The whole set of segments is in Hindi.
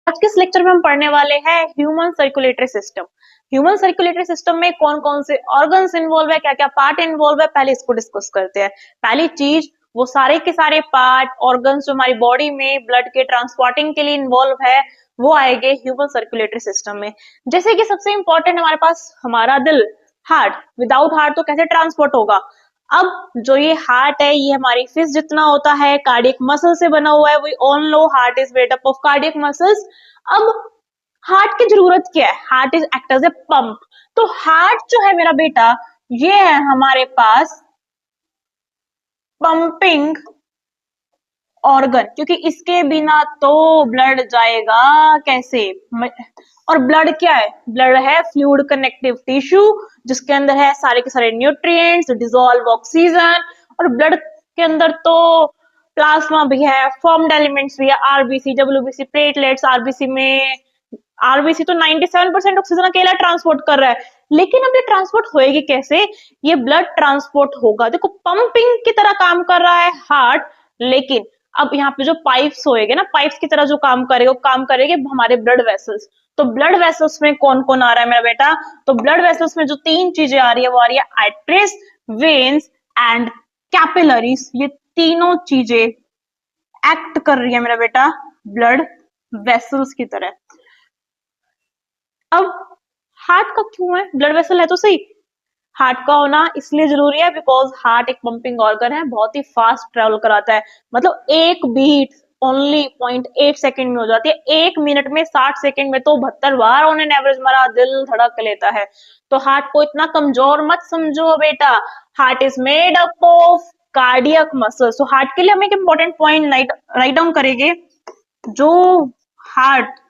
आज के इस लेक्चर में हम पढ़ने वाले हैं human circulatory system. Human circulatory system में कौन कौन से ऑर्गन्स इन्वॉल्व है, क्या क्या पार्ट इन्वॉल्व है, पहले इसको डिस्कस करते हैं। पहली चीज, वो सारे के सारे पार्ट ऑर्गन्स जो हमारी बॉडी में ब्लड के ट्रांसपोर्टिंग के लिए इन्वॉल्व है, वो आएंगे ह्यूमन सर्कुलेटरी सिस्टम में। जैसे कि सबसे इंपॉर्टेंट हमारे पास हमारा दिल, हार्ट। विदाउट हार्ट तो कैसे ट्रांसपोर्ट होगा। अब जो ये हार्ट है, ये हमारी फिस्ट जितना होता है, कार्डियक मसल से बना हुआ है। We all know heart is made up of cardiac muscles. अब हार्ट की जरूरत क्या है? Heart is act as a pump. तो हार्ट जो है मेरा बेटा, ये है हमारे पास पंपिंग ऑर्गन, क्योंकि इसके बिना तो ब्लड जाएगा कैसे। और ब्लड क्या है? ब्लड है फ्लूइड कनेक्टिव टिश्यू, जिसके अंदर है सारे के सारे न्यूट्रिएंट्स, डिसॉल्व ऑक्सीजन। और ब्लड के अंदर तो प्लाज्मा भी है, फॉर्म्ड एलिमेंट्स भी है, आरबीसी, डब्ल्यूबीसी, प्लेटलेट्स। आरबीसी तो 97% ऑक्सीजन अकेला ट्रांसपोर्ट कर रहा है। लेकिन अब ये ट्रांसपोर्ट होएगी कैसे? ये ब्लड ट्रांसपोर्ट होगा, देखो पंपिंग की तरह काम कर रहा है हार्ट। लेकिन अब यहाँ पे जो पाइप्स होएंगे ना, पाइप्स की तरह जो काम करेगा, वो काम करेंगे हमारे ब्लड वेसल्स। तो ब्लड वेसल्स में कौन कौन आ रहा है मेरा बेटा? तो ब्लड वेसल्स में जो तीन चीजें आ रही है, वो आ रही है आर्टरीज, वेन्स एंड कैपिलरीज। ये तीनों चीजें एक्ट कर रही है मेरा बेटा ब्लड वेसल्स की तरह। अब हार्ट का क्यों है? ब्लड वेसल है तो सही, हार्ट का होना इसलिए जरूरी है बिकॉज हार्ट एक पंपिंग ऑर्गन है, बहुत ही फास्ट ट्रेवल कराता है। मतलब एक बीट ओनली 0.8 सेकंड में हो जाती है। एक मिनट में 60 सेकंड में तो 72 बार ऑन एन एवरेज हमारा दिल धड़क लेता है। तो हार्ट को इतना कमजोर मत समझो बेटा। Heart is made up of cardiac muscle. So heart के लिए हम एक इंपॉर्टेंट पॉइंट राइट डाउन करेंगे। जो हार्ट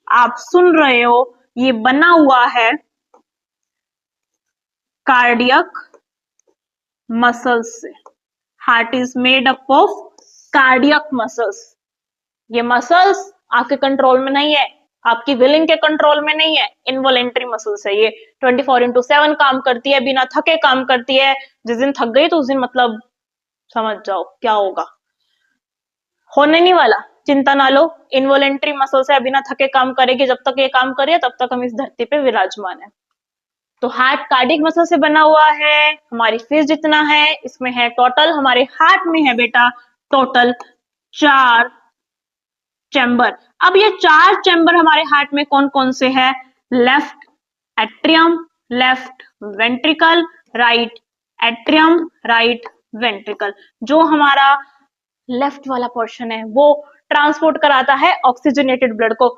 आप सुन रहे हो, ये बना हुआ है कार्डियक मसल्स से। Heart is made up of cardiac muscles. ये मसल्स आपके कंट्रोल में नहीं है, आपकी विलिंग के कंट्रोल में नहीं है, इनवॉलेंट्री मसल्स है ये। 24/7 काम करती है, बिना थके काम करती है। जिस दिन थक गई तो उस दिन मतलब समझ जाओ क्या होगा, होने नहीं वाला। चिंता ना लो, इनवॉलेंट्री मसल्स है, बिना थके काम करेगी। जब तक ये काम करे तब तक हम इस धरती पे विराजमान है। तो हार्ट कार्डियक मसल से बना हुआ है, हमारी फिस्ट जितना है। इसमें है टोटल, हमारे हार्ट में है बेटा टोटल 4 चैम्बर। अब ये 4 चैम्बर हमारे हार्ट में कौन कौन से है? Left atrium, left ventricle, right atrium, right ventricle. जो हमारा लेफ्ट वाला पोर्शन है, वो ट्रांसपोर्ट कराता है ऑक्सीजनेटेड ब्लड को।